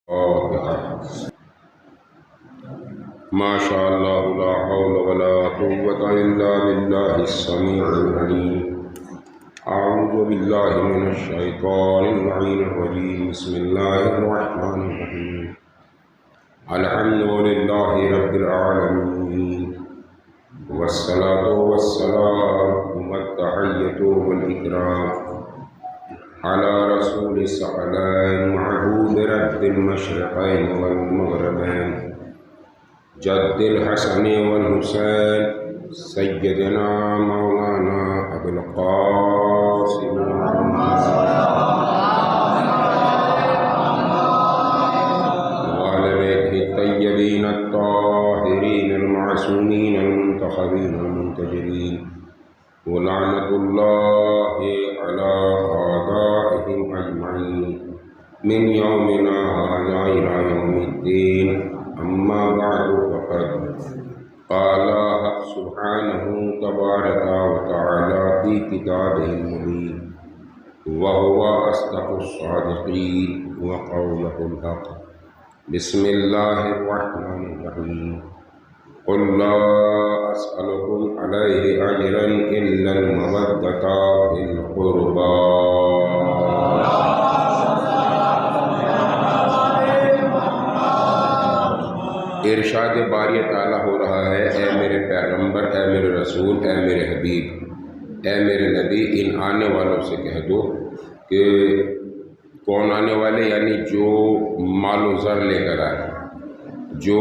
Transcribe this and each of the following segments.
ما شاء الله لا حول ولا قوة إلا بالله السميع العليم. أعوذ بالله من الشيطان اللعين الرجيم. بسم الله الرحمن الرحيم. الحمد لله رب العالمين، والصلاة والسلام والتحية والإكرام على رسول الثقلين معبود رب المشرقين والمغربين جد الحسن والحسين سيدنا مولانا أبي القاسم وعلى بيته الطيبين الطاهرين المعصومين المنتخبين المنتجبين، ولعنة الله على أعدائهم أجمعين من يومنا هذا إلى يوم الدين. أما بعد فقد قال حق سبحانه تبارك وتعالى في كتابه المبين، وهو أصدق الصادقين وقوله الحق. بسم الله الرحمن الرحيم. قل لا أسألكم عليه أجرا إلا المودة في القربى. ارشاد باری تعالیٰ ہو رہا ہے، اے میرے پیغمبر، اے میرے رسول، اے میرے حبیب، اے میرے نبی، ان آنے والوں سے کہہ دو کہ کون آنے والے؟ یعنی جو مال و زر لے کر آئے، جو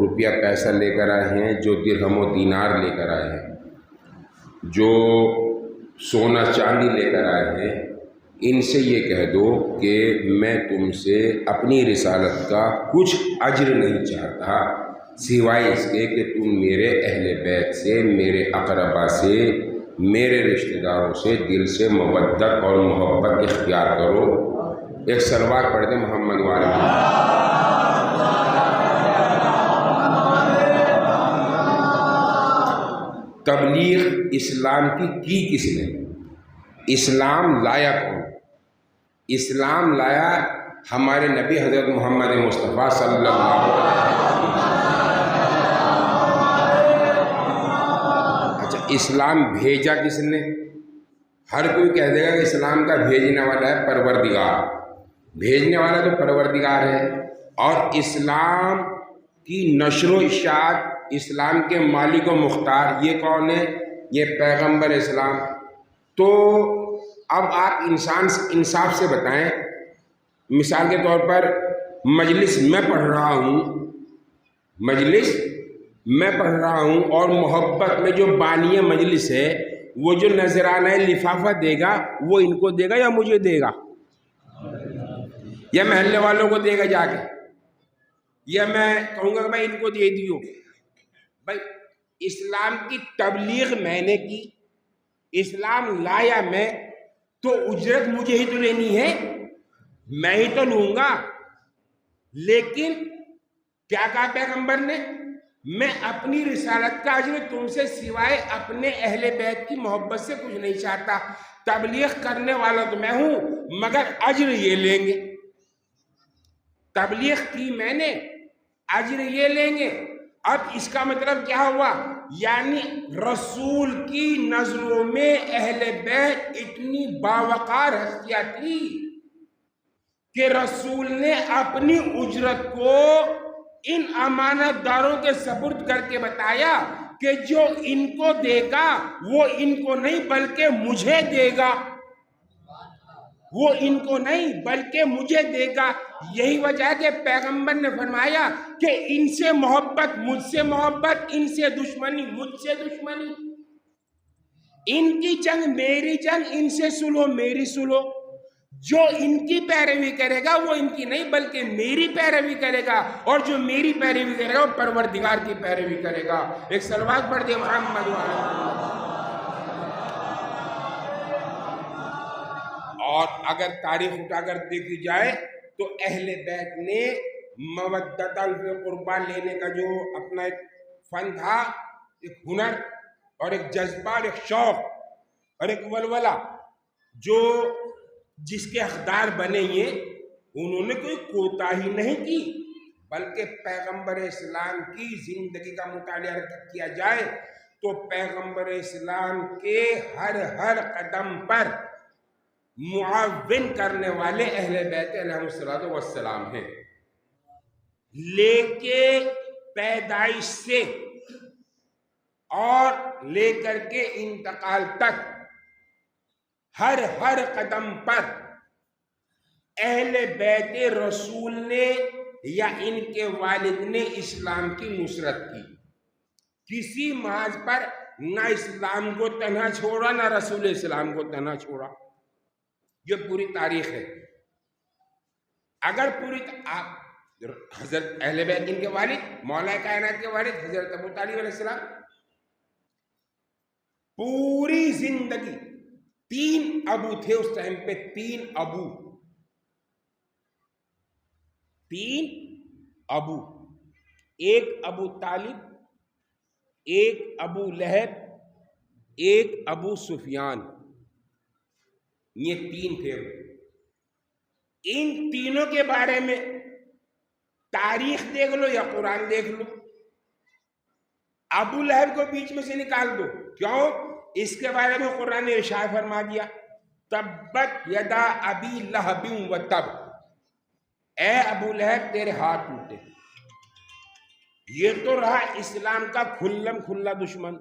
روپیہ پیسہ لے کر آئے ہیں، جو درہم و دینار لے کر آئے ہیں، جو سونا چاندی لے کر آئے ہیں، ان سے یہ کہہ دو کہ میں تم سے اپنی رسالت کا کچھ اجر نہیں چاہتا سوائے اس کے کہ تم میرے اہل بیت سے، میرے اقربا سے، میرے رشتہ داروں سے دل سے مودت اور محبت اختیار کرو. ایک صلوات پڑھ دیں محمد والے. تبلیغ اسلام کی کس نے؟ اسلام لایا کون؟ اسلام لایا ہمارے نبی حضرت محمد مصطفیٰ صلی اللہ علیہ وسلم. اچھا، اسلام بھیجا کس نے؟ ہر کوئی کہہ دے گا کہ اسلام کا بھیجنے والا ہے پروردگار. بھیجنے والا تو پروردگار ہے، اور اسلام کی نشر و اشاعت، اسلام کے مالک و مختار یہ کون ہے؟ یہ پیغمبر اسلام. تو اب آپ انصاف سے بتائیں، مثال کے طور پر مجلس میں پڑھ رہا ہوں اور محبت میں جو بانی مجلس ہے وہ جو نذرانہ لفافہ دے گا وہ ان کو دے گا یا مجھے دے گا؟ یا محلے والوں کو دے گا جا کے؟ یا میں کہوں گا کہ بھائی ان کو دے دیو؟ بھائی اسلام کی تبلیغ میں نے کی، اسلام لایا میں، تو اجرت مجھے ہی تو لینی ہے، میں ہی تو لوں گا. لیکن کیا کہا پیغمبر نے؟ میں اپنی رسالت کا اجر تم سے سوائے اپنے اہل بیت کی محبت سے کچھ نہیں چاہتا. تبلیغ کرنے والا تو میں ہوں، مگر اجر یہ لیں گے. تبلیغ کی میں نے، اجر یہ لیں گے. اب اس کا مطلب کیا ہوا؟ یعنی رسول کی نظروں میں اہل بیت اتنی باوقار ہستیاں تھی کہ رسول نے اپنی اجرت کو ان امانت داروں کے سپرد کر کے بتایا کہ جو ان کو دے گا وہ ان کو نہیں بلکہ مجھے دے گا، وہ ان کو نہیں بلکہ مجھے دے گا. یہی وجہ ہے کہ پیغمبر نے فرمایا کہ ان سے محبت مجھ سے محبت، ان سے دشمنی مجھ سے دشمنی، ان کی جنگ میری جنگ، ان سے سلو میری سلو. جو ان کی پیروی کرے گا وہ ان کی نہیں بلکہ میری پیروی کرے گا، اور جو میری پیروی کرے گا وہ پروردگار کی پیروی کرے گا. ایک صلوات پڑھ دے محمد والے. اور اگر تاریخ اٹھا کر دیکھی جائے تو اہل بیت نے مودت القربہ لینے کا جو اپنا ایک فن تھا، ایک ہنر اور ایک جذبہ اور ایک شوق اور ایک ولولہ، جو جس کے حقدار بنے یہ انہوں نے کوئی کوتاہی نہیں کی، بلکہ پیغمبر اسلام کی زندگی کا مطالعہ کیا جائے تو پیغمبر اسلام کے ہر قدم پر معاون کرنے والے اہل بیت علیہم الصلوۃ والسلام ہیں۔ لے کے پیدائش سے اور لے کر کے انتقال تک ہر قدم پر اہل بیت رسول نے یا ان کے والد نے اسلام کی نصرت کی۔ کسی محاذ پر نہ اسلام کو تنہا چھوڑا، نہ رسول اسلام کو تنہا چھوڑا۔ یہ پوری تاریخ ہے۔ اگر آپ حضرت اہل بیت ان کے والد، مولا کائنات کے والد حضرت ابو طالب علیہ السلام پوری زندگی، 3 ابو تھے اس ٹائم پہ، 3 ابو، 3 ابو، ایک ابو طالب، ایک ابو لہب، ایک ابو سفیان، یہ 3 تھے۔ ان تینوں کے بارے میں تاریخ دیکھ لو یا قرآن دیکھ لو، ابو لہب کو بیچ میں سے نکال دو، کیوں؟ اس کے بارے میں قرآن نے ارشاد فرما دیا تبت یدا ابی لہب و تب، اے ابو لہب تیرے ہاتھ ٹوٹے۔ یہ تو رہا اسلام کا کھلم کھلا دشمن،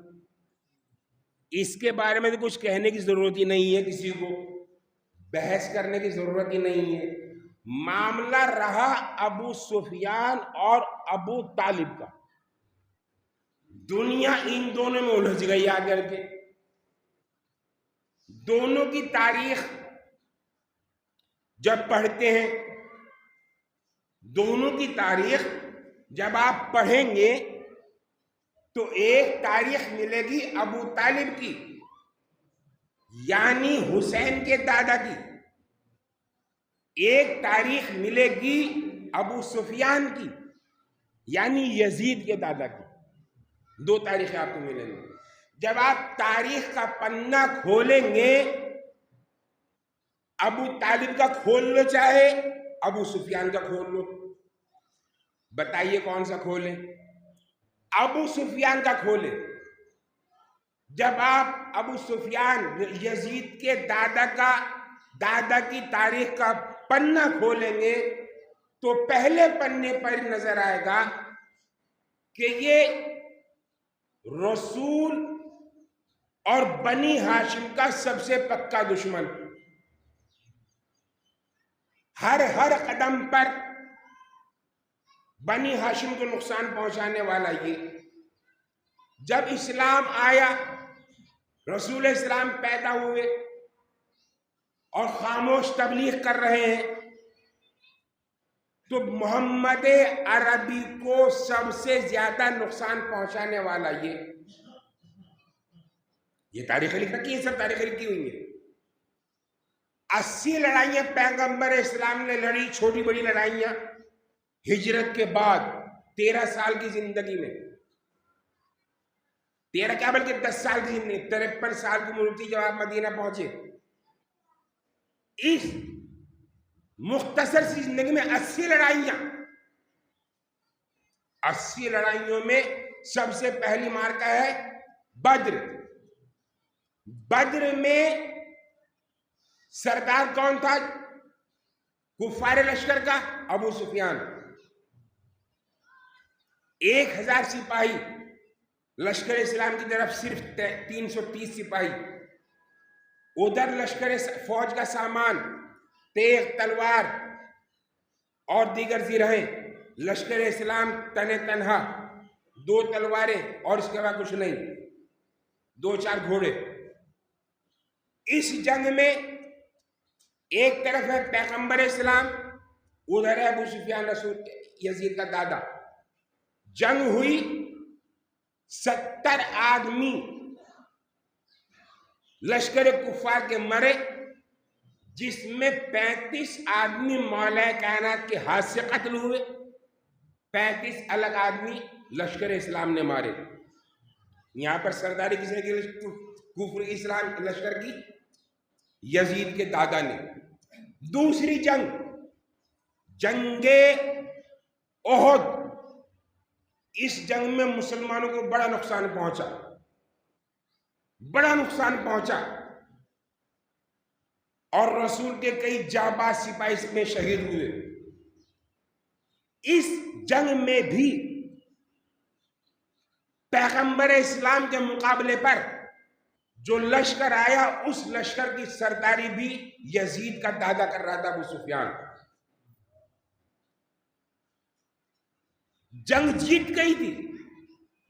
اس کے بارے میں تو کچھ کہنے کی ضرورت ہی نہیں ہے، کسی کو بحث کرنے کی ضرورت ہی نہیں ہے۔ معاملہ رہا ابو سفیان اور ابو طالب کا، دنیا ان دونوں میں الجھ گئی آ کر کے۔ دونوں کی تاریخ جب پڑھتے ہیں، دونوں کی تاریخ جب آپ پڑھیں گے تو ایک تاریخ ملے گی ابو طالب کی، یعنی حسین کے دادا کی، ایک تاریخ ملے گی ابو سفیان کی، یعنی یزید کے دادا کی۔ 2 تاریخیں آپ کو ملیں گی۔ جب آپ تاریخ کا پنہ کھولیں گے، ابو طالب کا کھول لو چاہے ابو سفیان کا کھول لو، بتائیے کون سا کھولیں؟ ابو سفیان کا کھولیں۔ جب آپ ابو سفیان یزید کے دادا کی تاریخ کا پنہ کھولیں گے تو پہلے پنے پر نظر آئے گا کہ یہ رسول اور بنی ہاشم کا سب سے پکا دشمن، ہر قدم پر بنی ہاشم کو نقصان پہنچانے والا یہ۔ جب اسلام آیا، رسول اسلام پیدا ہوئے اور خاموش تبلیغ کر رہے ہیں، تو محمد عربی کو سب سے زیادہ نقصان پہنچانے والا یہ تاریخ لکھ رکھی ہے، سب تاریخیں لکھی ہوئی ہیں۔ 80 لڑائیاں پیغمبر اسلام نے لڑی، چھوٹی بڑی لڑائیاں، ہجرت کے بعد 13 سال کی زندگی میں، 13 کیا بلکہ 10 سال کی زندگی، 53 سال کی عمر تھی جب آپ مدینہ پہنچے۔ اس مختصر سی زندگی میں 80 لڑائیاں، 80 لڑائیوں میں سب سے پہلی مارکا ہے بدر۔ بدر میں سردار کون تھا کفار لشکر کا؟ ابو سفیان۔ 1000 سپاہی، لشکر اسلام کی طرف صرف 330 سپاہی، ادھر لشکر فوج کا سامان، تیغ، تلوار اور دیگر زرہیں، لشکر اسلام تنہا 2 تلواریں اور اس کے بعد کچھ نہیں، 2-4 گھوڑے۔ اس جنگ میں ایک طرف ہے پیغمبر اسلام، ادھر ہے ابو سفیان رسول یزید کا دادا۔ جنگ ہوئی، 70 آدمی لشکر کفار کے مرے، جس میں 35 آدمی مولا کائنات کے ہاتھ سے قتل ہوئے، 35 الگ آدمی لشکر اسلام نے مارے۔ یہاں پر سرداری کس نے کی؟ کفر اسلام لشکر کی یزید کے دادا نے۔ دوسری جنگ جنگ احد، اس جنگ میں مسلمانوں کو بڑا نقصان پہنچا، بڑا نقصان پہنچا، اور رسول کے کئی جانباز سپاہی اس میں شہید ہوئے۔ اس جنگ میں بھی پیغمبر اسلام کے مقابلے پر جو لشکر آیا، اس لشکر کی سرداری بھی یزید کا دادا کر رہا تھا، ابو سفیان۔ جنگ جیت گئی تھی،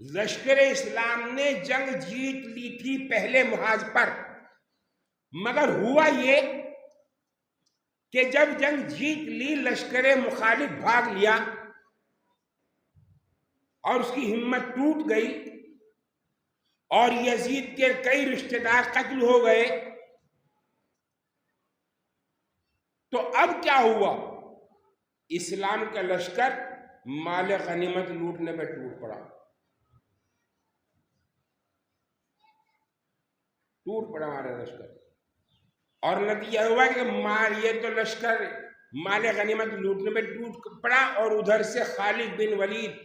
لشکر اسلام نے جنگ جیت لی تھی پہلے محاذ پر، مگر ہوا یہ کہ جب جنگ جیت لی، لشکر مخالف بھاگ لیا اور اس کی ہمت ٹوٹ گئی، اور یزید کے کئی رشتہ دار قتل ہو گئے، تو اب کیا ہوا؟ اسلام کا لشکر مال غنیمت لوٹنے پہ ٹوٹ پڑا، ہمارا لشکر، اور نتیجہ ہوا کہ یہ تو لشکر مال غنیمت لوٹنے پہ ٹوٹ پڑا، اور ادھر سے خالد بن ولید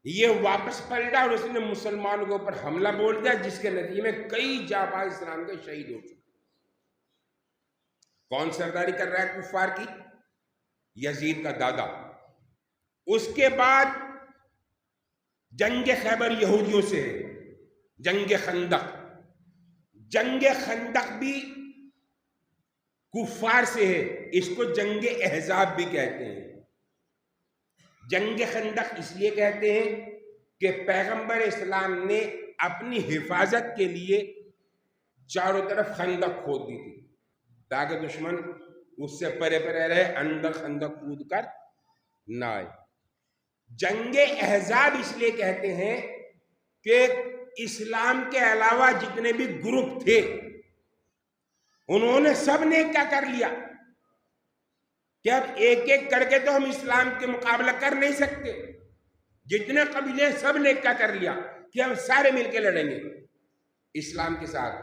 یہ واپس پلٹا اور اس نے مسلمانوں کے اوپر حملہ بول دیا، جس کے نتیجے میں کئی جانباز اسلام کے شہید ہو چکے۔ کون سرداری کر رہا ہے کفار کی؟ یزید کا دادا۔ اس کے بعد جنگ خیبر یہودیوں سے ہے، جنگ خندق، جنگ خندق بھی کفار سے ہے، اس کو جنگ احزاب بھی کہتے ہیں۔ جنگ خندق اس لیے کہتے ہیں کہ پیغمبر اسلام نے اپنی حفاظت کے لیے چاروں طرف خندق کھود دی تھی تاکہ دشمن اس سے پرے پرے رہے، اندر خندق کود کر نہ آئے۔ جنگ احزاب اس لیے کہتے ہیں کہ اسلام کے علاوہ جتنے بھی گروپ تھے انہوں نے سب نے کیا کر لیا کہ اب ایک ایک کر کے تو ہم اسلام کے مقابلہ کر نہیں سکتے، جتنے قبیلے سب نے کیا کر لیا کہ ہم سارے مل کے لڑیں گے اسلام کے ساتھ۔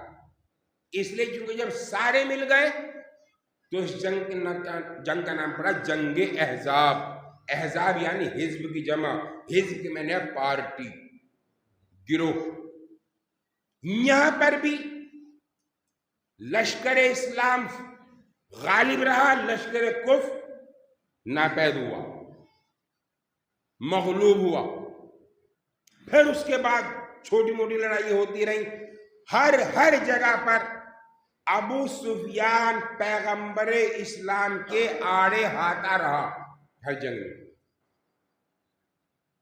اس لیے چونکہ جب سارے مل گئے تو اس جنگ کا نام پڑا جنگ احزاب۔ احزاب یعنی حزب کی جمع، حزب کی میں نے پارٹی، گروہ۔ یہاں پر بھی لشکر اسلام غالب رہا، لشکر کفر ناپید ہوا، مغلوب ہوا۔ پھر اس کے بعد چھوٹی موٹی لڑائی ہوتی رہی، ہر جگہ پر ابو سفیان پیغمبر اسلام کے آڑے ہاتھا رہا ہر جنگ میں۔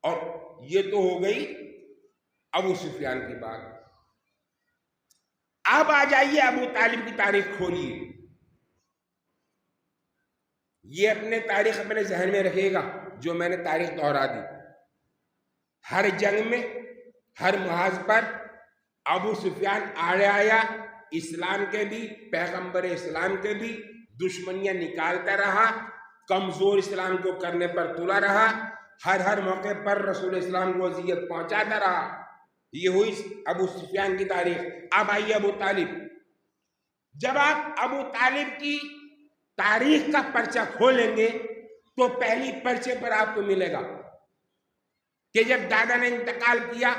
اور یہ تو ہو گئی ابو سفیان کی بات۔ اب آ جائیے ابو طالب کی تاریخ کھولیے، یہ اپنے تاریخ اپنے ذہن میں رکھے گا جو میں نے تاریخ دہرا دی۔ ہر جنگ میں، ہر محاذ پر ابو سفیان آڑے آیا، اسلام کے بھی، پیغمبر اسلام کے بھی دشمنیاں نکالتا رہا، کمزور اسلام کو کرنے پر تلا رہا، ہر موقع پر رسول اسلام کو اذیت پہنچاتا رہا۔ یہ ہوئی ابو سفیان کی تاریخ۔ اب آئیے ابو طالب۔ جب آپ ابو طالب کی تاریخ کا پرچہ کھولیں گے تو پہلی پرچے پر آپ کو ملے گا کہ جب دادا نے انتقال کیا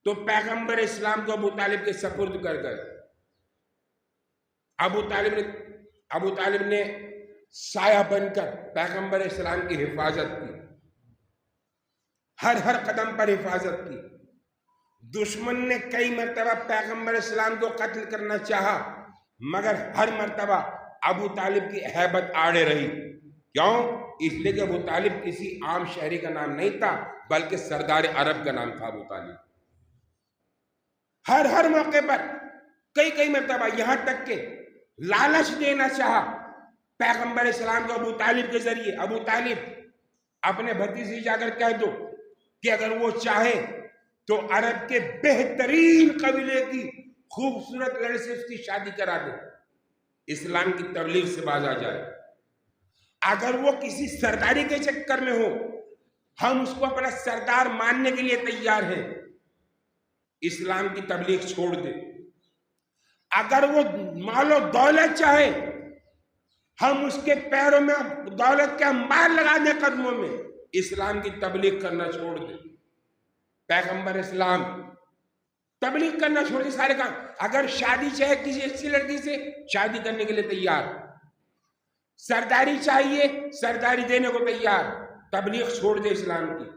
تو پیغمبر اسلام کو ابو طالب کے سپرد کر گئے۔ ابو طالب نے سایہ بن کر پیغمبر اسلام کی حفاظت کی، ہر قدم پر حفاظت کی۔ دشمن نے کئی مرتبہ پیغمبر اسلام کو قتل کرنا چاہا، مگر ہر مرتبہ ابو طالب کی ہیبت آڑے رہی۔ کیوں؟ اس لیے کہ ابو طالب کسی عام شہری کا نام نہیں تھا بلکہ سردار عرب کا نام تھا ابو طالب۔ ہر موقع پر کئی مرتبہ، یہاں تک کہ لالچ دینا چاہا پیغمبر اسلام کو ابو طالب کے ذریعے، ابو طالب اپنے بھتیجے جا کر کہہ دو کہ اگر وہ چاہے تو عرب کے بہترین قبیلے کی خوبصورت لڑکی سے اس کی شادی کرا دے، اسلام کی تبلیغ سے باز آ جائے۔ اگر وہ کسی سرداری کے چکر میں ہو، ہم اس کو اپنا سردار ماننے کے لیے تیار ہیں، اسلام کی تبلیغ چھوڑ دے۔ اگر وہ مال و دولت چاہے ہم اس کے پیروں میں دولت کے انبار لگا دیں قدموں میں، اسلام کی تبلیغ کرنا چھوڑ دیں۔ پیغمبر اسلام تبلیغ کرنا چھوڑ دیں سارے کام۔ اگر شادی چاہے کسی اچھی لڑکی سے، شادی کرنے کے لیے تیار، سرداری چاہیے سرداری دینے کو تیار، تبلیغ چھوڑ دے اسلام کی۔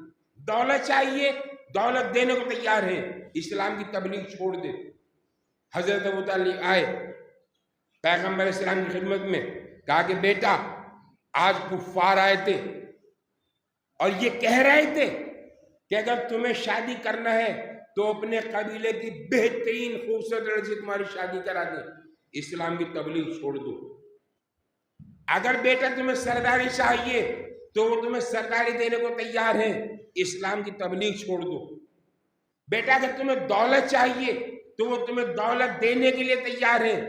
دولت چاہیے دولت دینے کو تیار ہے، اسلام کی تبلیغ چھوڑ دے۔ حضرت ابو طالب آئے پیغمبر اسلام کی خدمت میں، کہا کہ بیٹا آج کفار آئے تھے اور یہ کہہ رہے تھے کہ اگر تمہیں شادی کرنا ہے تو اپنے قبیلے کی بہترین خوبصورت لڑکی سے تمہاری شادی کرا دیں، اسلام کی تبلیغ چھوڑ دو۔ اگر بیٹا تمہیں سرداری چاہیے تو وہ تمہیں سرداری دینے کو تیار ہیں، اسلام کی تبلیغ چھوڑ دو۔ بیٹا اگر تمہیں دولت چاہیے تو وہ تمہیں دولت دینے کے لیے تیار ہیں،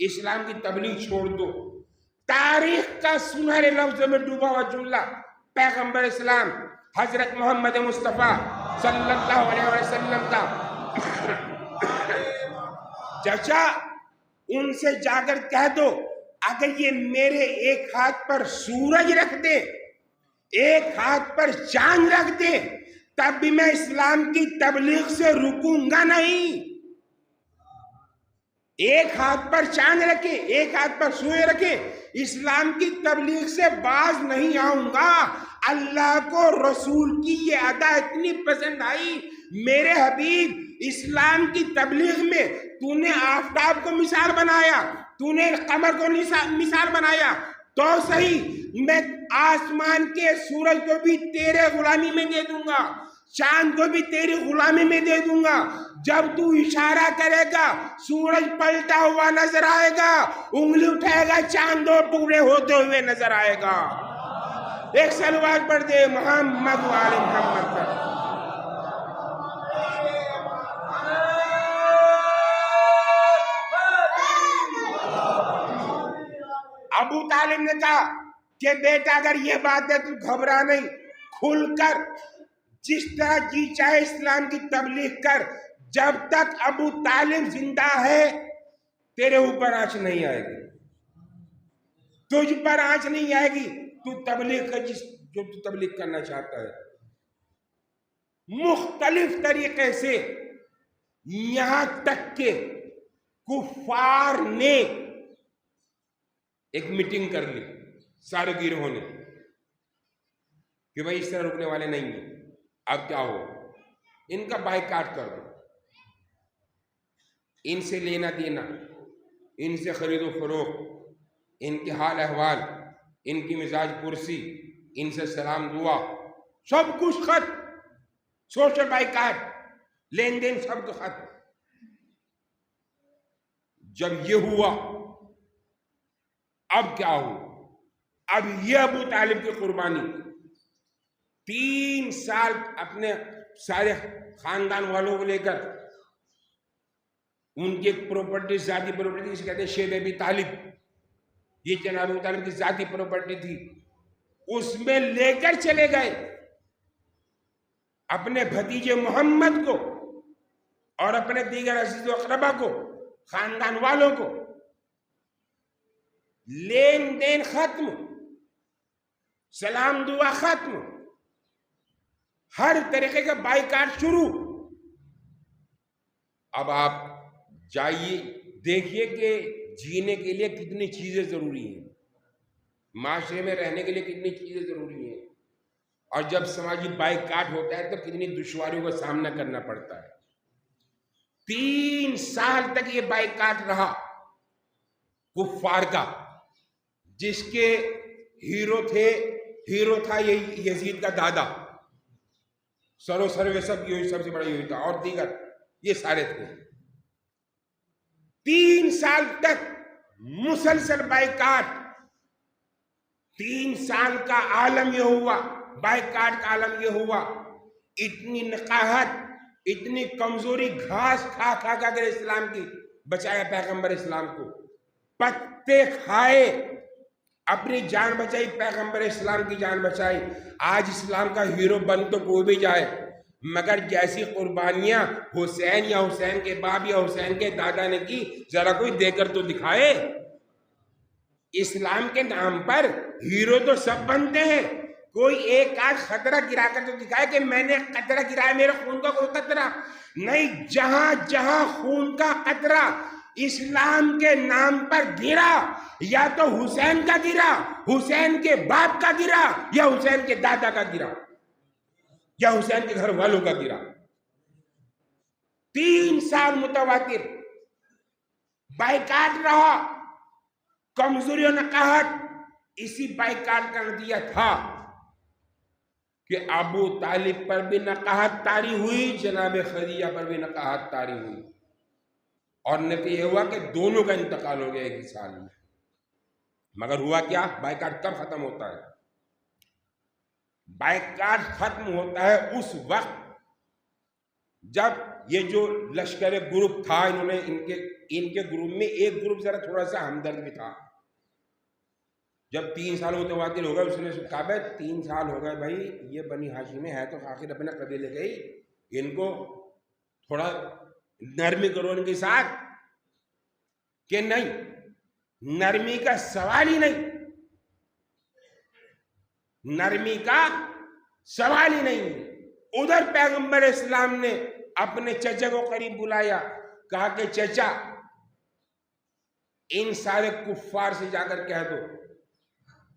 اسلام کی تبلیغ چھوڑ دو۔ تاریخ کا سنہرے لفظوں میں ڈوبا ہوا جملہ پیغمبر اسلام حضرت محمد مصطفیٰ صلی اللہ علیہ وسلم کا۔ چچا ان سے جا کر کہہ دو اگر یہ میرے ایک ہاتھ پر سورج رکھ دے ایک ہاتھ پر چاند رکھ دے تب بھی میں اسلام کی تبلیغ سے رکوں گا نہیں۔ ایک ہاتھ پر چاند رکھے ایک ہاتھ پر سورج رکھے، اسلام کی تبلیغ سے باز نہیں آؤں گا۔ اللہ کو رسول کی یہ ادا اتنی پسند آئی، میرے حبیب اسلام کی تبلیغ میں تو نے آفتاب کو مثال بنایا، تو نے قمر کو مثال بنایا، تو صحیح میں آسمان کے سورج کو بھی تیرے غلامی میں دے دوں گا، چاند کو بھی تیری غلامی میں دے دوں گا۔ جب تو اشارہ کرے گا سورج پلٹا ہوا نظر آئے گا، انگلی اٹھائے گا چاند دو ٹکڑے ہوتے ہوئے نظر آئے گا۔ ایک صلوات پڑھ دے محمد وآل محمد پر۔ ابو طالب نے کہا کہ بیٹا اگر یہ بات ہے تو گھبرا نہیں، کھل کر جس طرح جی چاہے اسلام کی تبلیغ کر، جب تک ابو طالب زندہ ہے تیرے اوپر آنچ نہیں آئے گی، تجھ پر آنچ نہیں آئے گی، تو تبلیغ کر جو تو تبلیغ کرنا چاہتا ہے۔ مختلف طریقے سے یہاں تک کہ کفار نے ایک میٹنگ کر لی سارے گروہوں نے کہ بھائی اس طرح رکنے والے نہیں ہیں، اب کیا ہو، ان کا بائیکاٹ کر دو، ان سے لینا دینا، ان سے خرید و فروخت، ان کے حال احوال، ان کی مزاج پرسی، ان سے سلام دعا، سب کچھ ختم، سوشل بائیکاٹ، لین دین سب کو ختم۔ جب یہ ہوا اب کیا ہو، اب یہ ابو طالب کی قربانی 3 سال اپنے سارے خاندان والوں کو لے کر، ان کی ایک پراپرٹی ذاتی پراپرٹی جسے کہتے ہیں شیب ابی طالب، یہ جناب ابو طالب کی ذاتی پراپرٹی تھی، اس میں لے کر چلے گئے اپنے بھتیجے محمد کو اور اپنے دیگر عزیز و اقربا کو، خاندان والوں کو۔ لین دین ختم، سلام دعا ختم، ہر طریقے کا بائیکاٹ شروع۔ اب آپ جائیے دیکھیے کہ جینے کے لیے کتنی چیزیں ضروری ہیں، معاشرے میں رہنے کے لیے کتنی چیزیں ضروری ہیں، اور جب سماجی بائیکاٹ ہوتا ہے تو کتنی دشواریوں کا سامنا کرنا پڑتا ہے۔ 3 سال تک یہ بائیکاٹ رہا کفار کا، جس کے ہیرو تھا یہ یزید کا دادا، سرو سروے سب سے بڑا یہی تھا، اور دیگر یہ سارے تھے۔ 3 سال تک مسلسل بائیکاٹ، 3 سال کا عالم یہ ہوا، بائیکاٹ کا عالم یہ ہوا، اتنی نقاہت، اتنی کمزوری، گھاس کھا کھا کر اسلام کی بچایا پیغمبر اسلام کو، پتے کھائے اپنی جان بچائی، پیغمبر اسلام کی جان بچائی۔ آج اسلام کا ہیرو بن تو کوئی بھی جائے، مگر جیسی قربانیاں حسین یا حسین کے باپ یا حسین کے دادا نے کی، ذرا کوئی دے کر تو دکھائے۔ اسلام کے نام پر ہیرو تو سب بنتے ہیں، کوئی ایک آدھ خطرہ گرا کر تو دکھائے کہ میں نے قطرہ گرایا، میرے خون کا کوئی قطرہ نہیں۔ جہاں جہاں خون کا قطرہ اسلام کے نام پر گرا، یا تو حسین کا گرا، حسین کے باپ کا گرا، یا حسین کے دادا کا گرا، یا حسین کے گھر والوں کا گرا۔ 3 سال متواتر بائیکاٹ رہا، کمزوری و نقاہت۔ اسی بائیکاٹ کا نتیجہ تھا کہ ابو طالب پر بھی نقاہت طاری ہوئی، جناب خدیجہ پر بھی نقاہت طاری ہوئی، اور نتیجہ ہوا کہ دونوں کا انتقال ہو گیا ایک ہی سال میں۔ مگر ہوا کیا؟ بائیکاٹ کب ختم ہوتا ہے؟ بائیکاٹ ختم ہوتا ہے اس وقت جب یہ جو لشکر گروپ تھا، انہوں نے ان کے گروپ میں ایک گروپ ذرا تھوڑا سا ہمدرد بھی تھا۔ جب 3 سال متواتر ہو گئے، اس نے کہا بھائی 3 سال ہو گئے بھائی، یہ بنی ہاشم ہے تو آخر اپنے قبیلے گئی، ان کو تھوڑا نرمی کرو ان کے ساتھ، کہ نہیں، نرمی کا سوال ہی نہیں، نرمی کا سوال ہی نہیں۔ ادھر پیغمبر اسلام نے اپنے چچا کو قریب بلایا، کہا کہ چچا ان سارے کفار سے جا کر کہہ دو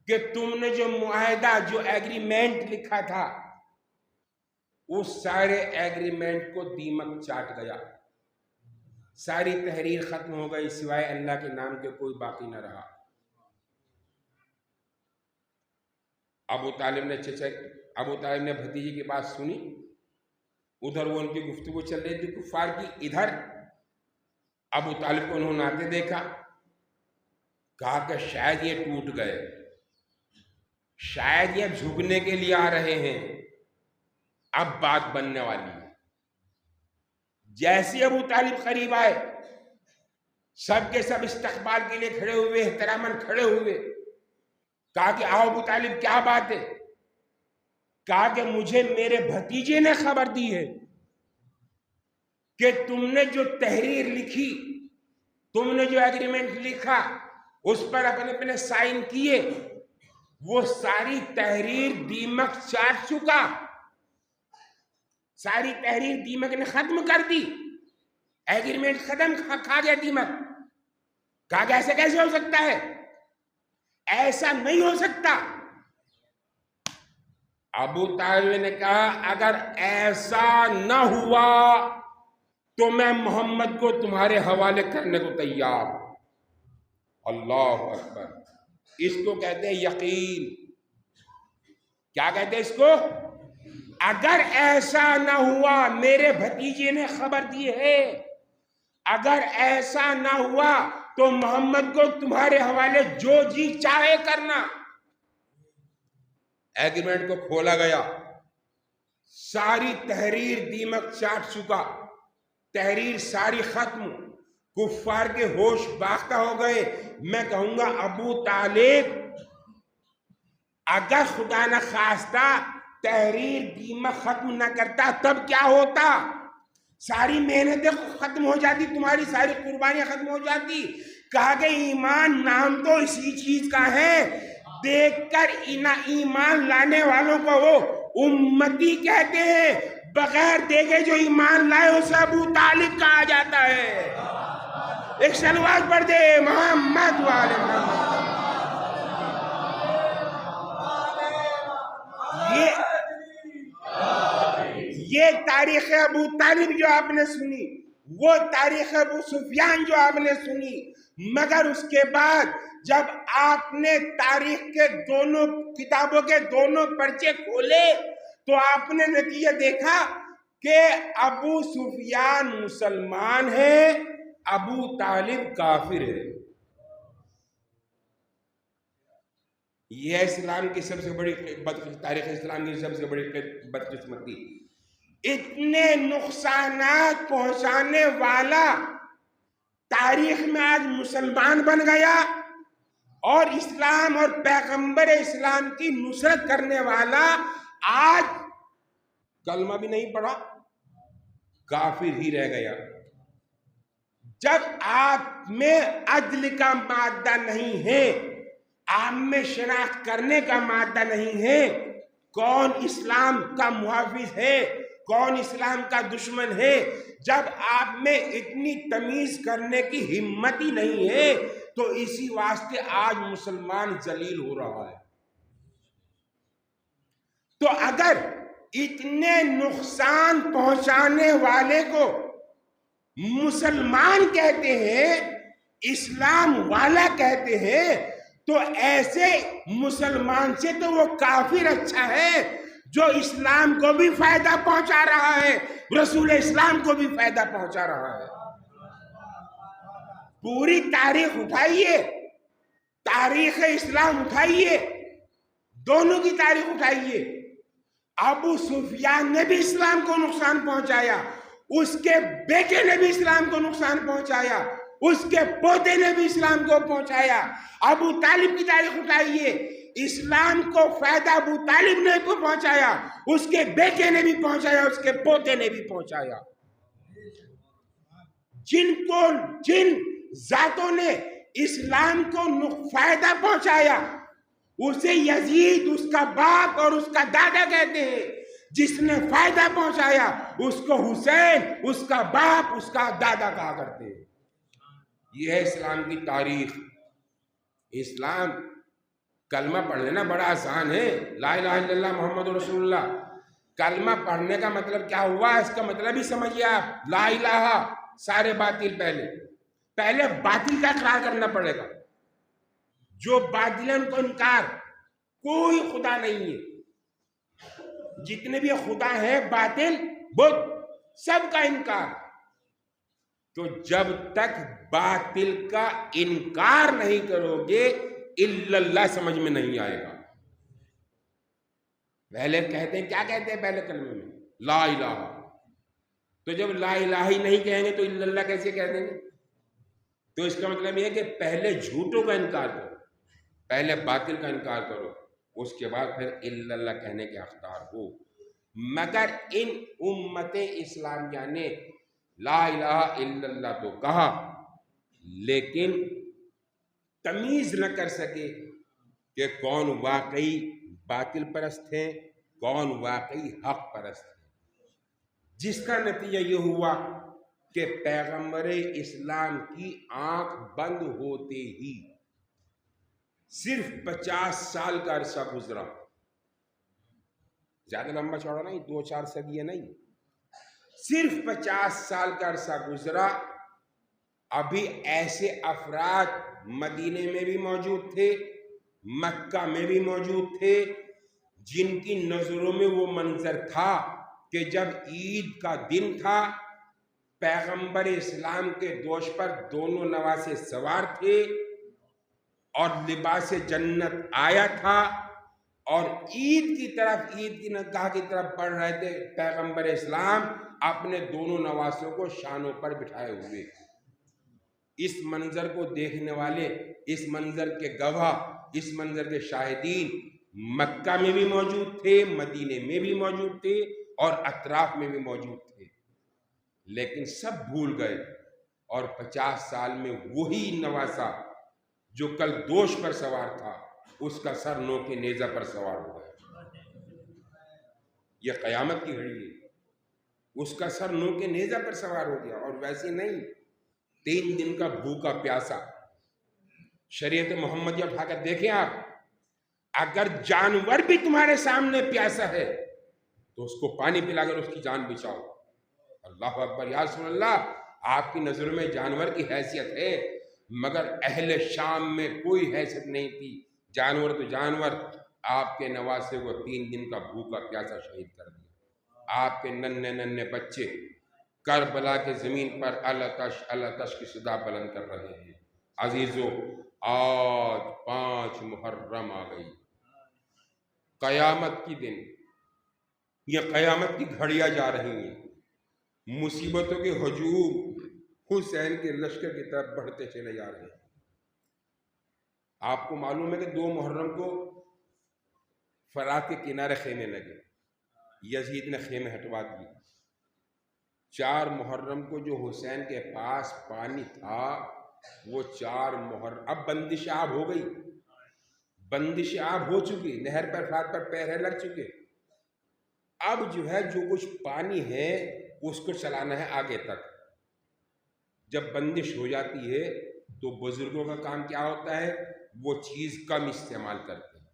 کہ تم نے جو معاہدہ، جو ایگریمنٹ لکھا تھا، اس سارے ایگریمنٹ کو دیمک چاٹ گیا، ساری تحریر ختم ہو گئی، سوائے اللہ کے نام کے کوئی باقی نہ رہا۔ ابو طالب نے بھتیجے کی بات سنی، ادھر وہ ان کی گفتگو چل رہی تھی کفار کی، ادھر ابو طالب کو انہوں نے آتے دیکھا، کہا کہ شاید یہ ٹوٹ گئے، شاید یہ جھکنے کے لیے آ رہے ہیں، اب بات بننے والی ہے۔ جیسے ابو طالب قریب آئے، سب کے سب استقبال کے لیے کھڑے ہوئے، احتراماً کھڑے ہوئے، کہا کہ آؤ ابو طالب کیا بات ہے؟ کہا کہ مجھے میرے بھتیجے نے خبر دی ہے کہ تم نے جو تحریر لکھی، تم نے جو ایگریمنٹ لکھا، اس پر اپنے سائن کیے، وہ ساری تحریر دیمک چاٹ چکا، ساری تحریر دیمک نے ختم کر دی، ایگریمنٹ ختم، کھا گیا دیمک۔ کہا کہ ایسے کیسے ہو سکتا ہے؟ ایسا نہیں ہو سکتا۔ ابو طالب نے کہا اگر ایسا نہ ہوا تو میں محمد کو تمہارے حوالے کرنے کو تیار ہوں۔ اللہ اکبر! اس کو کہتے ہیں یقین۔ کیا کہتے ہیں اس کو؟ اگر ایسا نہ ہوا، میرے بھتیجے نے خبر دی ہے، اگر ایسا نہ ہوا تو محمد کو تمہارے حوالے جو جی چاہے کرنا۔ ایگریمنٹ کو کھولا گیا، ساری تحریر دیمک چاٹ چکا، تحریر ساری ختم، کفار کے ہوش باختہ ہو گئے۔ میں کہوں گا ابو طالب اگر خدا نہ خواستہ تحریر دیمک ختم نہ کرتا تب کیا ہوتا؟ ساری محنتیں ختم ہو جاتی، تمہاری ساری قربانیاں ختم ہو جاتی۔ کہا کہ ایمان نام تو اسی چیز کا ہے، دیکھ کر ایمان لانے والوں کو وہ امتی کہتے ہیں، بغیر دیکھے جو ایمان لائے اسے ابو طالب کہا جاتا ہے۔ ایک صلوات پڑھ دے محمد والے محمد۔ یہ تاریخ ابو طالب جو آپ نے سنی، وہ تاریخ ابو سفیان جو آپ نے سنی، مگر اس کے بعد جب آپ نے تاریخ کے دونوں کتابوں کے دونوں پرچے کھولے تو آپ نے نتیجہ دیکھا کہ ابو سفیان مسلمان ہے، ابو طالب کافر ہے۔ یہ اسلام کی سب سے بڑی تاریخ اسلام کی سب سے بڑی بدقسمتی۔ اتنے نقصانات پہنچانے والا تاریخ میں آج مسلمان بن گیا، اور اسلام اور پیغمبر اسلام کی نصرت کرنے والا آج کلمہ بھی نہیں پڑھا، کافر ہی رہ گیا۔ جب آپ میں عدل کا مادہ نہیں ہے آپ میں شناخت کرنے کا مادہ نہیں ہے کون اسلام کا محافظ ہے کون اسلام کا دشمن ہے. جب آپ میں اتنی تمیز کرنے کی ہمت ہی نہیں ہے تو اسی واسطے آج مسلمان ذلیل ہو رہا ہے. تو اگر اتنے نقصان پہنچانے والے کو مسلمان کہتے ہیں اسلام والا کہتے ہیں تو ایسے مسلمان سے تو وہ کافر اچھا ہے جو اسلام کو بھی فائدہ پہنچا رہا ہے رسول اسلام کو بھی فائدہ پہنچا رہا ہے. پوری تاریخ اٹھائیے تاریخ اسلام اٹھائیے دونوں کی تاریخ اٹھائیے. ابو سفیان نے بھی اسلام کو نقصان پہنچایا اس کے بیٹے نے بھی اسلام کو نقصان پہنچایا اس کے پوتے نے بھی اسلام کو پہنچایا. ابو طالب کی تاریخ اٹھائیے اسلام کو فائدہ ابو طالب نے بھی پہنچایا اس کے بیٹے نے بھی پہنچایا اس کے پوتے نے بھی پہنچایا. جن ذاتوں نے اسلام کو فائدہ پہنچایا اسے یزید اس کا باپ اور اس کا دادا کہتے ہیں. جس نے فائدہ پہنچایا اس کو حسین اس کا باپ اس کا دادا کہا کرتے ہیں. یہ ہے اسلام کی تاریخ. اسلام کلمہ پڑھ لینا بڑا آسان ہے لا الہ الا اللہ محمد رسول اللہ. کلمہ پڑھنے کا مطلب کیا ہوا اس کا مطلب ہی سمجھیے آپ. لا الہ سارے باطل پہلے باطل کا اقرار کرنا پڑے گا. جو باطل ہیں ان کو انکار کوئی خدا نہیں ہے جتنے بھی خدا ہیں باطل بت سب کا انکار. تو جب تک باطل کا انکار نہیں کرو گے الا اللہ سمجھ میں نہیں آئے گا. پہلے کہتے ہیں کیا کہتے ہیں پہلے کلمے میں لا الہ. تو جب لا الہ ہی نہیں کہیں گے تو الا اللہ کیسے کہہ دیں گے. تو اس کا مطلب یہ ہے کہ پہلے جھوٹوں کا انکار کرو پہلے باطل کا انکار کرو اس کے بعد پھر الا اللہ کہنے کے اختیار ہو. مگر ان امت اسلامیہ نے لا الہ الا اللہ تو کہا لیکن تمیز نہ کر سکے کہ کون واقعی باطل پرست ہیں کون واقعی حق پرست ہیں. جس کا نتیجہ یہ ہوا کہ پیغمبر اسلام کی آنکھ بند ہوتے ہی صرف 50 سال کا عرصہ گزرا. زیادہ لمبا چوڑا نہیں 2-4 صدیاں نہیں صرف 50 سال کا عرصہ گزرا. ابھی ایسے افراد مدینے میں بھی موجود تھے مکہ میں بھی موجود تھے جن کی نظروں میں وہ منظر تھا کہ جب عید کا دن تھا پیغمبر اسلام کے دوش پر دونوں نواسے سوار تھے اور لباس جنت آیا تھا اور عید کی نگاہ کی طرف بڑھ رہے تھے. پیغمبر اسلام اپنے دونوں نواسوں کو شانوں پر بٹھائے ہوئے. اس منظر کو دیکھنے والے اس منظر کے گواہ اس منظر کے شاہدین مکہ میں بھی موجود تھے مدینے میں بھی موجود تھے اور اطراف میں بھی موجود تھے لیکن سب بھول گئے اور 50 سال میں وہی نواسا جو کل دوش پر سوار تھا اس کا سر نو کے نیزہ پر سوار ہو گیا. یہ قیامت کی گھڑی ہے. اس کا سر نو کے نیزہ پر سوار ہو گیا اور ویسے نہیں 3 دن کا بھوکا پیاسا. شریعت محمدیہ اٹھا کر دیکھیں آپ اگر جانور بھی تمہارے سامنے پیاسا ہے تو اس کو پانی پلا کر اس کی جان بچاؤ. اللہ اکبر یا رسول اللہ. آپ کی نظروں میں جانور کی حیثیت ہے مگر اہل شام میں کوئی حیثیت نہیں تھی. جانور تو جانور. آپ کے نواسے کو 3 دن کا بھوکا پیاسا شہید کر دیا. آپ کے ننھے بچے کربلا کے زمین پر الکش کی صدا بلند کر رہے ہیں. عزیزو آج 5 محرم آ گئی قیامت کی دن. یہ قیامت کی گھڑیاں جا رہی ہیں. مصیبتوں کے ہجوم حسین کے لشکر کی طرف بڑھتے چلے جا رہے ہیں. آپ کو معلوم ہے کہ 2 محرم کو فرات کے کنارے خیمے لگے. یزید نے خیمے ہٹوا دی. 4 محرم کو جو حسین کے پاس پانی تھا وہ 4 محرم اب بندش آب ہو گئی. بندش آب ہو چکی، نہر پر فرات پر پیر لگ چکے، اب جو ہے جو کچھ پانی ہے اس کو چلانا ہے آگے تک۔ جب بندش ہو جاتی ہے تو بزرگوں کا کام کیا ہوتا ہے، وہ چیز کم استعمال کرتے ہیں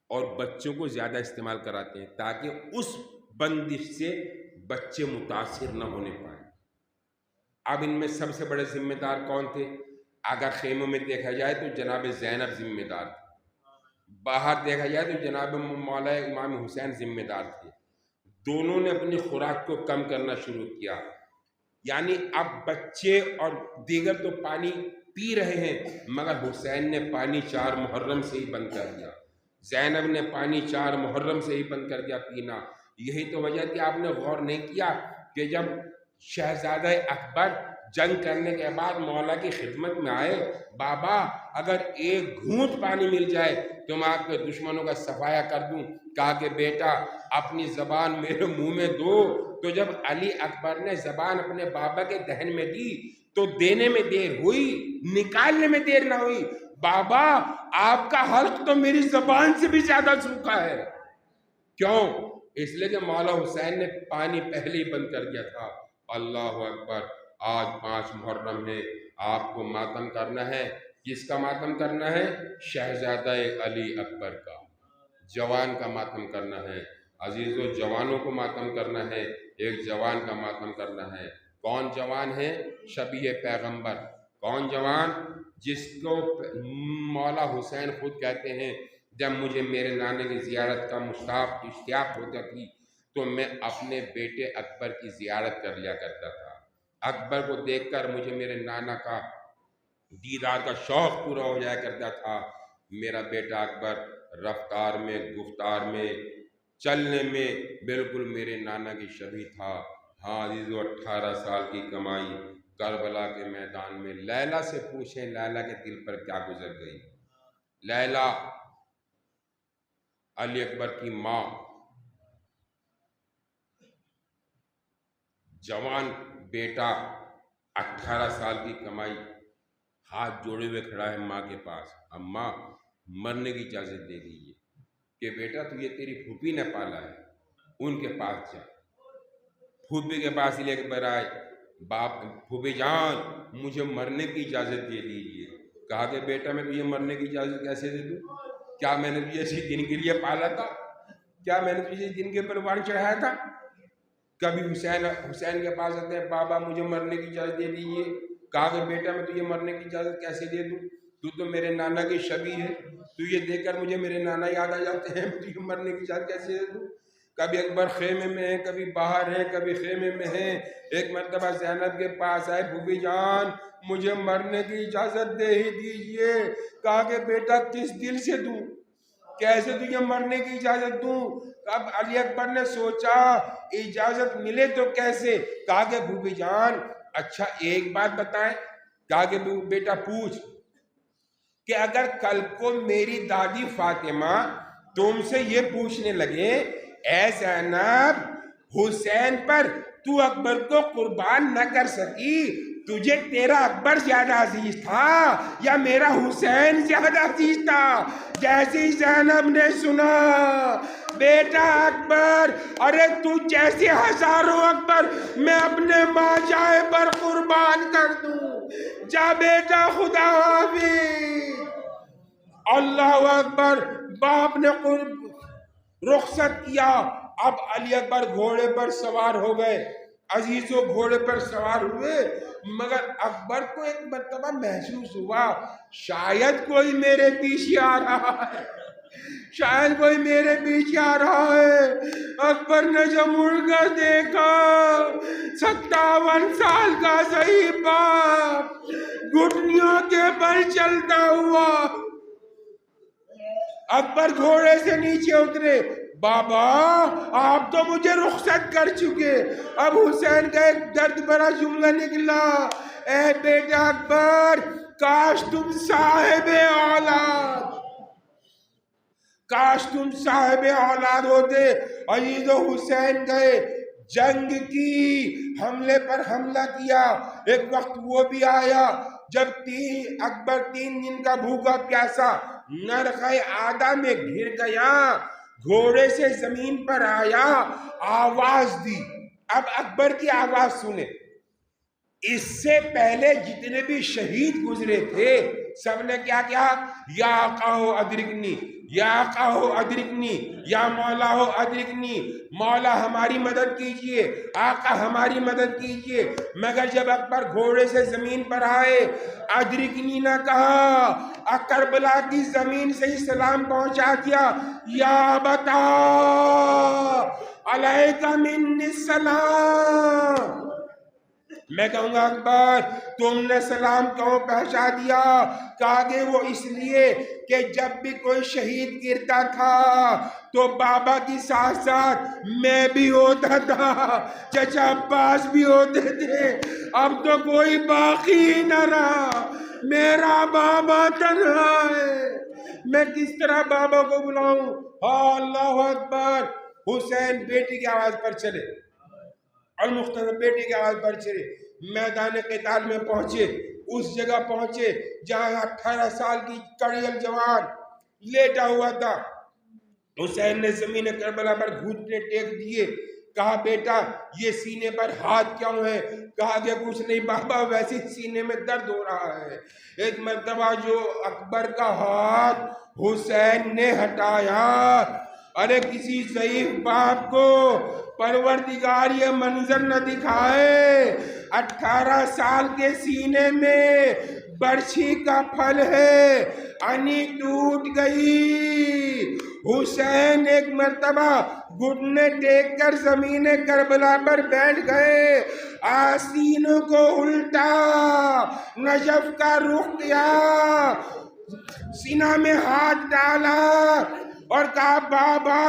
اور بچوں کو زیادہ استعمال کراتے ہیں تاکہ اس بندش سے بچے متاثر نہ ہونے پائیں۔ اب ان میں سب سے بڑے ذمہ دار کون تھے؟ اگر خیموں میں دیکھا جائے تو جناب زینب ذمہ دار تھے، باہر دیکھا جائے تو جناب مولا امام حسین ذمہ دار تھے۔ دونوں نے اپنی خوراک کو کم کرنا شروع کیا، یعنی اب بچے اور دیگر تو پانی پی رہے ہیں، مگر حسین نے پانی 4 محرم سے ہی بند کر دیا، زینب نے پانی 4 محرم سے ہی بند کر دیا پینا۔ یہی تو وجہ تھی، آپ نے غور نہیں کیا کہ جب شہزادہ اکبر جنگ کرنے کے بعد مولا کی خدمت میں آئے، بابا اگر ایک گھونٹ پانی مل جائے تو میں آپ کے دشمنوں کا صفایا کر دوں۔ کہا کہ بیٹا اپنی زبان میرے منہ میں دو۔ تو جب علی اکبر نے زبان اپنے بابا کے دہن میں دی تو دینے میں دیر ہوئی، نکالنے میں دیر نہ ہوئی۔ بابا آپ کا حلق تو میری زبان سے بھی زیادہ سوکھا ہے۔ کیوں؟ اس لیے کہ مولا حسین نے پانی پہلے ہی بند کر دیا تھا۔ اللہ اکبر، آج 5 محرم ہے، آپ کو ماتم کرنا ہے۔ کس کا ماتم کرنا ہے؟ شہزادہ علی اکبر کا، جوان کا ماتم کرنا ہے۔ عزیزو، جوانوں کو ماتم کرنا ہے، ایک جوان کا ماتم کرنا ہے۔ کون جوان ہے؟ شبیہ پیغمبر۔ کون جوان؟ جس کو مولا حسین خود کہتے ہیں جب مجھے میرے نانے کی زیارت کا اشتیاق ہوتا تھی تو میں اپنے بیٹے اکبر کی زیارت کر لیا کرتا تھا۔ اکبر کو دیکھ کر مجھے میرے نانا کا دیدار کا شوق پورا ہو جایا کرتا تھا۔ میرا بیٹا اکبر رفتار میں، گفتار میں، چلنے میں بالکل میرے نانا کی شبیہ تھا۔ ہاں عزیزو، 18 سال کی کمائی کربلا کے میدان میں۔ لیلا سے پوچھیں لیلا کے دل پر کیا گزر گئی۔ لیلا علی اکبر کی ماں، جوان بیٹا، 18 سال کی کمائی، ہاتھ جوڑے ہوئے کھڑا ہے ماں کے پاس۔ اماں مرنے کی اجازت دے دیجیے کہ بیٹا تو یہ تیری پھوپھی نے پالا ہے، ان کے پاس جا۔ پھوپھی کے پاس لے کے برائے، باپ پھوپھی جان مجھے مرنے کی اجازت دے دیجیے۔ کہا کہ بیٹا میں تجھے مرنے کی اجازت کیسے دے دوں؟ کیا میں نے تجھے اسی دن کے لیے پالا تھا؟ کیا میں نے تجھے دن کے پروان چڑھایا تھا؟ کبھی حسین کے پاس آتے ہیں، بابا مجھے مرنے کی اجازت دے دیجیے۔ کہا کہ بیٹا میں تجھے مرنے کی اجازت کیسے دے دوں؟ تو میرے نانا کی شبیہ ہے، تو یہ دیکھ کر مجھے میرے نانا یاد آ جاتے ہیں، تجھے مرنے کی اجازت کیسے دے دوں؟ کبھی اکبر خیمے میں ہیں، کبھی باہر ہیں، کبھی خیمے میں ہیں۔ ایک مرتبہ زینب کے پاس آئے، پھوپھی جان مجھے مرنے کی اجازت دے ہی دیجیے۔ کہا کہ بیٹا کس دل سے دوں، کیسے تجھے مرنے کی اجازت دوں؟ اب علی اکبر نے سوچا اجازت ملے تو کیسے؟ کہا کہ پھوپھی جان اچھا ایک بات بتائیں۔ کہا کہ بیٹا پوچھ، کہ اگر کل کو میری دادی فاطمہ تم سے یہ پوچھنے لگے، اے زینب حسین پر تو اکبر کو قربان نہ کر سکی، تجھے تیرا اکبر زیادہ عزیز تھا یا میرا حسین زیادہ عزیز تھا؟ جیسی زینب نے سنا بیٹا اکبر، ارے تو جیسے ہزاروں اکبر میں اپنے ماں جائے پر قربان کر دوں، جا بیٹا خدا حافظ۔ اللہ اکبر، باپ نے رخصت کیا۔ اب علی اکبر گھوڑے پر سوار ہو گئے۔ عزیزوں گھوڑے پر سوار ہوئے، مگر اکبر کو ایک مرتبہ محسوس ہوا شاید کوئی میرے پیچھے آ رہا ہے، شاید کوئی میرے پیچھے آ رہا ہے۔ اکبر نے جب مڑ کر دیکھا 57 سال کا صحیح باپ گھٹنوں کے بل چلتا ہوا۔ اکبر گھوڑے سے نیچے اترے، بابا آپ تو مجھے رخصت کر چکے۔ اب حسین کا ایک درد بھرا جملہ نکلا، اے بیٹا اکبر کاش تم صاحب اولاد، کاش تم صاحب اولاد ہوتے۔ عزیزو حسین گئے، جنگ کی، حملے پر حملہ کیا۔ ایک وقت وہ بھی آیا جب اکبر 3 دن کا بھوکا پیاسا نرخ آدھا میں گر گیا، گھوڑے سے زمین پر آیا، آواز دی۔ اب اکبر کی آواز سنیں۔ اس سے پہلے جتنے بھی شہید گزرے تھے سب نے کیا کہا؟ یا آقا ہو ادرکنی، یا آقا ہو ادرکنی، یا مولا ہو ادرکنی، مولا ہماری مدد کیجئے، آقا ہماری مدد کیجئے۔ مگر جب اکبر گھوڑے سے زمین پر آئے، ادرکنی نہ کہا، کربلا کی زمین سے ہی سلام پہنچا دیا، یا بتا علیک منی السلام۔ میں کہوں گا اکبر تم نے سلام کیوں پہنچا دیا؟ کہا کہ وہ اس لیے کہ جب بھی کوئی شہید گرتا تھا تو بابا کی ساتھ ساتھ میں بھی ہوتا تھا، چچا عباس بھی ہوتے تھے، اب تو کوئی باقی نہ رہا، میرا بابا تنہا ہے، میں کس طرح بابا کو بلاؤں؟ اللہ اکبر۔ حسین بیٹی کی آواز پر چلے، المختار بیٹی کی آواز پر چلے، میدان قتال میں پہنچے، اس جگہ پہنچے جہاں 18 سال کی کڑیل جوان لیٹا ہوا تھا۔ حسین نے زمین کربلا پر گھٹنے ٹیک دیے، کہا بیٹا یہ سینے پر ہاتھ کیوں ہے؟ کہا کہ کچھ نہیں بابا، ویسے سینے میں درد ہو رہا ہے۔ ایک مرتبہ جو اکبر کا ہاتھ حسین نے ہٹایا، ارے کسی ضعیف باپ کو پروردگار یہ منظر نہ دکھائے، 18 سال کے سینے میں برچھی کا پھل ہے، انی ٹوٹ گئی۔ حسین ایک مرتبہ گھٹنے ٹیک کر زمین کربلا پر بیٹھ گئے، آستینوں کو الٹا، نجف کا رخ کیا، سینہ میں ہاتھ ڈالا اور کہا بابا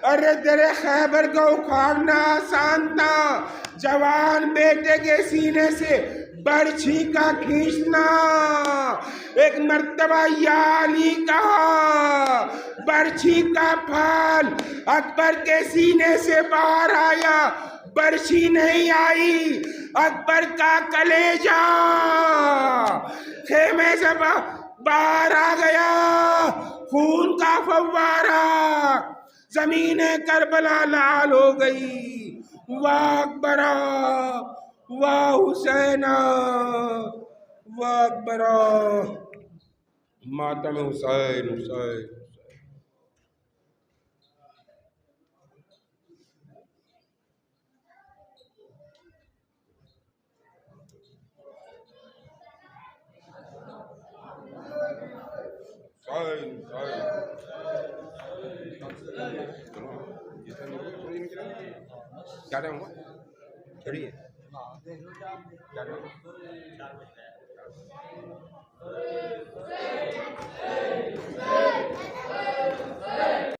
ارے تیرے خیبر کو اکھاڑنا آسان تھا، جوان بیٹے کے سینے سے برچھی کا کھینچنا۔ ایک مرتبہ یا علی کہا، برچھی کا پھل اکبر کے سینے سے باہر آیا، برچھی نہیں آئی، اکبر کا کلیجہ خیمے سے باہر آ گیا، خون کا فوارہ، زمین کربلا لال ہو گئی۔ واہ اکبرا، واہ حسینا، واہ اکبرا، ماتم حسین حسین۔ کیا ٹائم ہوا؟ چھڑی ہے کیا ٹائم؟